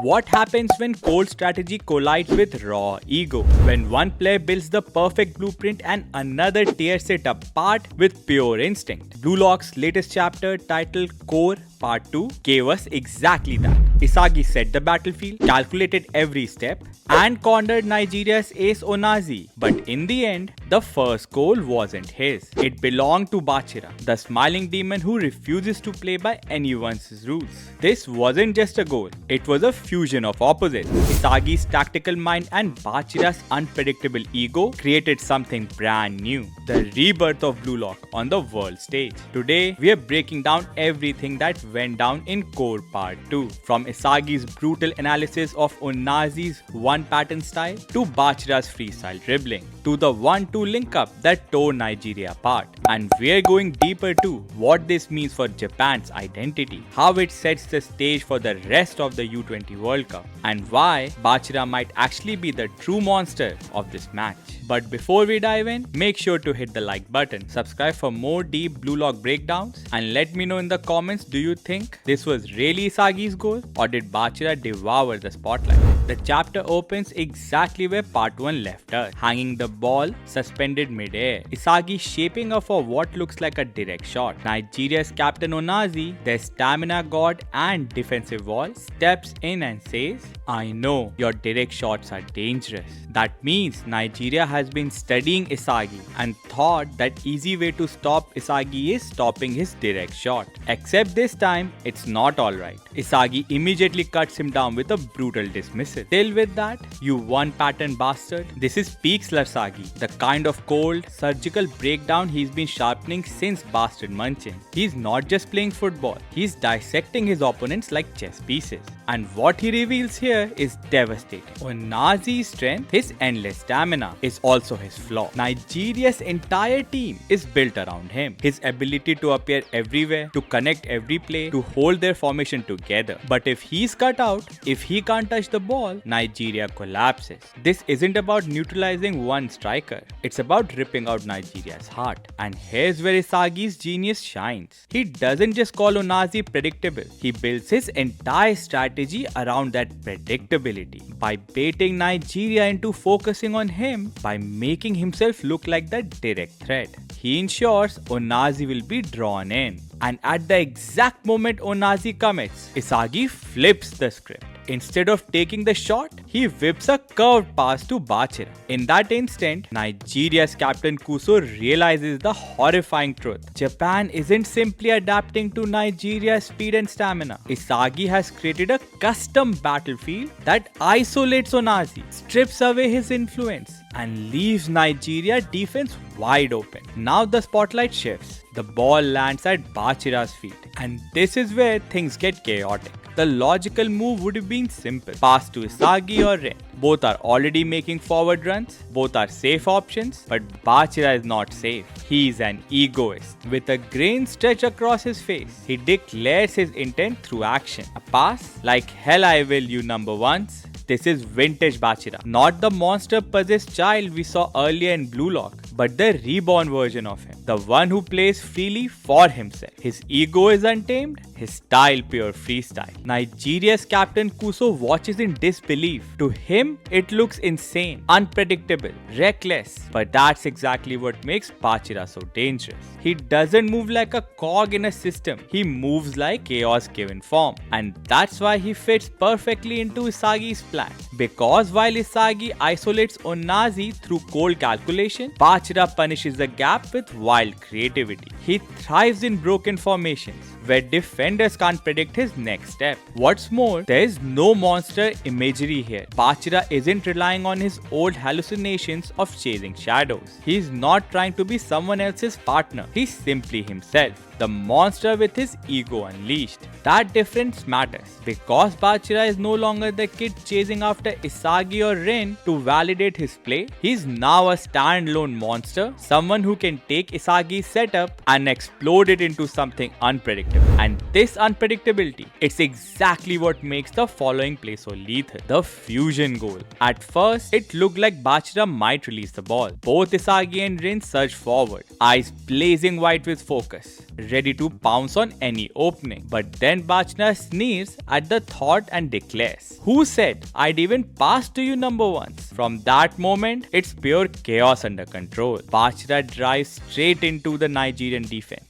What happens when cold strategy collides with raw ego? When one player builds the perfect blueprint and another tears it apart with pure instinct. BLUELOCK's latest chapter, titled Core Part 2, gave us exactly that. Isagi set the battlefield, calculated every step, and cornered Nigeria's ace Onazi. But in the end, the first goal wasn't his. It belonged to Bachira, the smiling demon who refuses to play by anyone's rules. This wasn't just a goal, it was a fusion of opposites. Isagi's tactical mind and Bachira's unpredictable ego created something brand new, the rebirth of BLUELOCK on the world stage. Today, we are breaking down everything that went down in Core Part 2, from Isagi's brutal analysis of Onazi's one-pattern style to Bachira's freestyle dribbling, to the 1-2 link-up that tore Nigeria apart. And we're going deeper too, what this means for Japan's identity, how it sets the stage for the rest of the U20 World Cup, and why Bachira might actually be the true monster of this match. But before we dive in, make sure to hit the like button, subscribe for more deep BLUELOCK breakdowns, and let me know in the comments, do you think this was really Isagi's goal, or did Bachira devour the spotlight? The chapter opens exactly where Part 1 left us, hanging the ball suspended mid-air. Isagi shaping up for what looks like a direct shot. Nigeria's captain Onazi, their stamina god and defensive wall, steps in and says, "I know your direct shots are dangerous." That means Nigeria has been studying Isagi and thought that easy way to stop Isagi is stopping his direct shot. Except this time, it's not alright. Isagi immediately cuts him down with a brutal dismissal. Still with that, you one-pattern bastard. This is peak Isagi, the kind of cold, surgical breakdown he's been sharpening since Bastard Munchen. He's not just playing football, he's dissecting his opponents like chess pieces. And what he reveals here is devastating. Onazi's strength, his endless stamina, is also his flaw. Nigeria's entire team is built around him. His ability to appear everywhere, to connect every play, to hold their formation together. But if he's cut out, if he can't touch the ball, Nigeria collapses. This isn't about neutralizing one striker. It's about ripping out Nigeria's heart. And here's where Isagi's genius shines. He doesn't just call Onazi predictable. He builds his entire strategy around that predictability. By baiting Nigeria into focusing on him, by making himself look like the direct threat, he ensures Onazi will be drawn in. And at the exact moment Onazi commits, Isagi flips the script. Instead of taking the shot, he whips a curved pass to Bachira. In that instant, Nigeria's captain Kuso realizes the horrifying truth. Japan isn't simply adapting to Nigeria's speed and stamina. Isagi has created a custom battlefield that isolates Onazi, strips away his influence, and leaves Nigeria defense wide open. Now the spotlight shifts. The ball lands at Bachira's feet, and this is where things get chaotic. The logical move would have been simple. Pass to Isagi or Ren. Both are already making forward runs. Both are safe options. But Bachira is not safe. He is an egoist. With a grin stretched across his face, he declares his intent through action. A pass? Like hell I will, you number ones. This is vintage Bachira. Not the monster-possessed child we saw earlier in BLUELOCK, but the reborn version of him. The one who plays freely for himself. His ego is untamed, his style pure freestyle. Nigeria's captain Kuso watches in disbelief. To him, it looks insane, unpredictable, reckless. But that's exactly what makes Bachira so dangerous. He doesn't move like a cog in a system. He moves like chaos given form. And that's why he fits perfectly into Isagi's plan. Because while Isagi isolates Onazi through cold calculation, Bachira punishes the gap with wild creativity. He thrives in broken formations, where defenders can't predict his next step. What's more, there is no monster imagery here. Bachira isn't relying on his old hallucinations of chasing shadows. He's not trying to be someone else's partner. He's simply himself, the monster with his ego unleashed. That difference matters, because Bachira is no longer the kid chasing after Isagi or Ren to validate his play. He's now a standalone monster, someone who can take Isagi's setup and explode it into something unpredictable. unpredictable. And this unpredictability, it's exactly what makes the following play so lethal. The fusion goal. At first, it looked like Bachira might release the ball. Both Isagi and Rin surged forward, eyes blazing white with focus, ready to pounce on any opening. But then Bachira sneers at the thought and declares, "Who said I'd even pass to you number ones?" From that moment, it's pure chaos under control. Bachira drives straight into the Nigerian defense,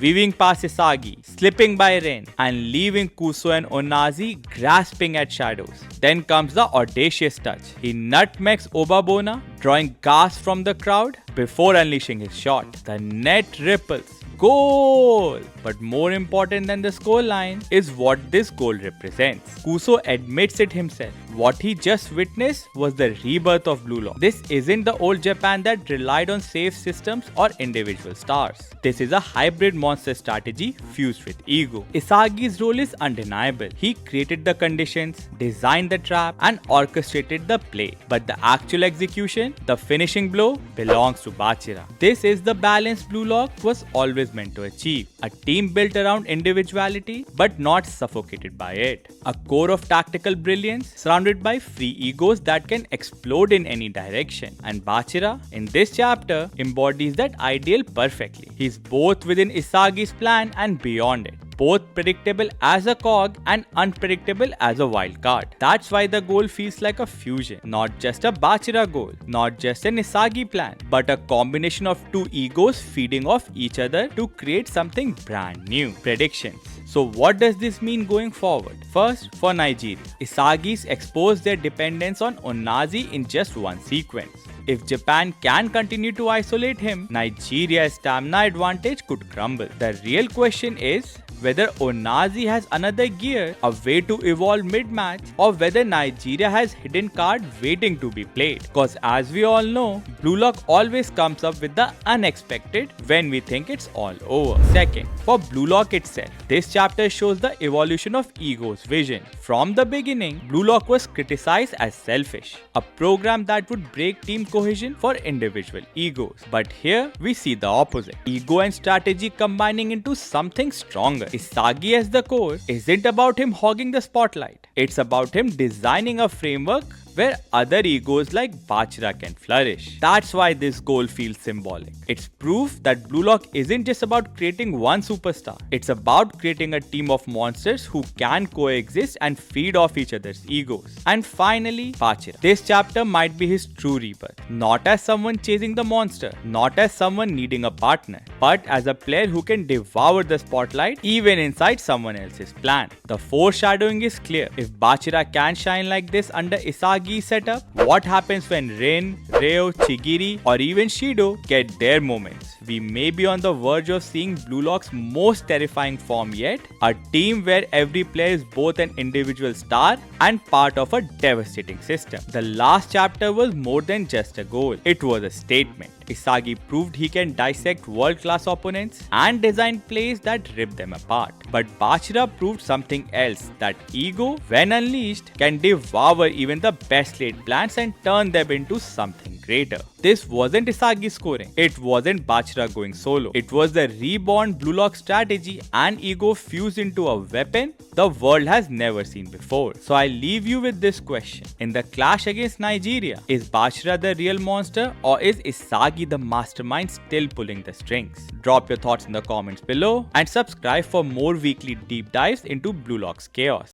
weaving past Isagi, slipping by Ren, and leaving Kuso and Onazi grasping at shadows. Then comes the audacious touch. He nutmegs Obabona, drawing gasps from the crowd before unleashing his shot. The net ripples. Goal! But more important than the scoreline is what this goal represents. Kuso admits it himself. What he just witnessed was the rebirth of Blue Lock. This isn't the old Japan that relied on safe systems or individual stars. This is a hybrid monster strategy fused with ego. Isagi's role is undeniable. He created the conditions, designed the trap, and orchestrated the play. But the actual execution, the finishing blow, belongs to Bachira. This is the balance Blue Lock was always meant to achieve. A team built around individuality but not suffocated by it. A core of tactical brilliance surrounded by free egos that can explode in any direction. And Bachira, in this chapter, embodies that ideal perfectly. He's both within Isagi's plan and beyond it. Both predictable as a cog and unpredictable as a wild card. That's why the goal feels like a fusion. Not just a Bachira goal, not just an Isagi plan, but a combination of two egos feeding off each other to create something brand new. Predictions. So what does this mean going forward? First, for Nigeria, Isagi's exposed their dependence on Onazi in just one sequence. If Japan can continue to isolate him, Nigeria's stamina advantage could crumble. The real question is whether Onazi has another gear, a way to evolve mid-match, or whether Nigeria has hidden card waiting to be played. Cause as we all know, Blue Lock always comes up with the unexpected when we think it's all over. Second, for Blue Lock itself, this chapter shows the evolution of Ego's vision. From the beginning, Blue Lock was criticized as selfish, a program that would break team cohesion for individual egos. But here, we see the opposite. Ego and strategy combining into something stronger. Isagi as the core isn't about him hogging the spotlight. It's about him designing a framework where other egos like Bachira can flourish. That's why this goal feels symbolic. It's proof that Blue Lock isn't just about creating one superstar. It's about creating a team of monsters who can coexist and feed off each other's egos. And finally, Bachira. This chapter might be his true rebirth. Not as someone chasing the monster, not as someone needing a partner, but as a player who can devour the spotlight even inside someone else's plan. The foreshadowing is clear. If Bachira can shine like this under Isagi setup, what happens when Rin, Reo, Chigiri, or even Shido get their moments? We may be on the verge of seeing Blue Lock's most terrifying form yet, a team where every player is both an individual star and part of a devastating system. The last chapter was more than just a goal, it was a statement. Isagi proved he can dissect world-class opponents and design plays that rip them apart. But Bachira proved something else, that ego, when unleashed, can devour even the best laid plans and turn them into something greater. This wasn't Isagi scoring. It wasn't Bachira going solo. It was the reborn Blue Lock strategy and ego fused into a weapon the world has never seen before. So I leave you with this question. In the clash against Nigeria, is Bachira the real monster or is Isagi the mastermind still pulling the strings? Drop your thoughts in the comments below and subscribe for more weekly deep dives into Blue Lock's chaos.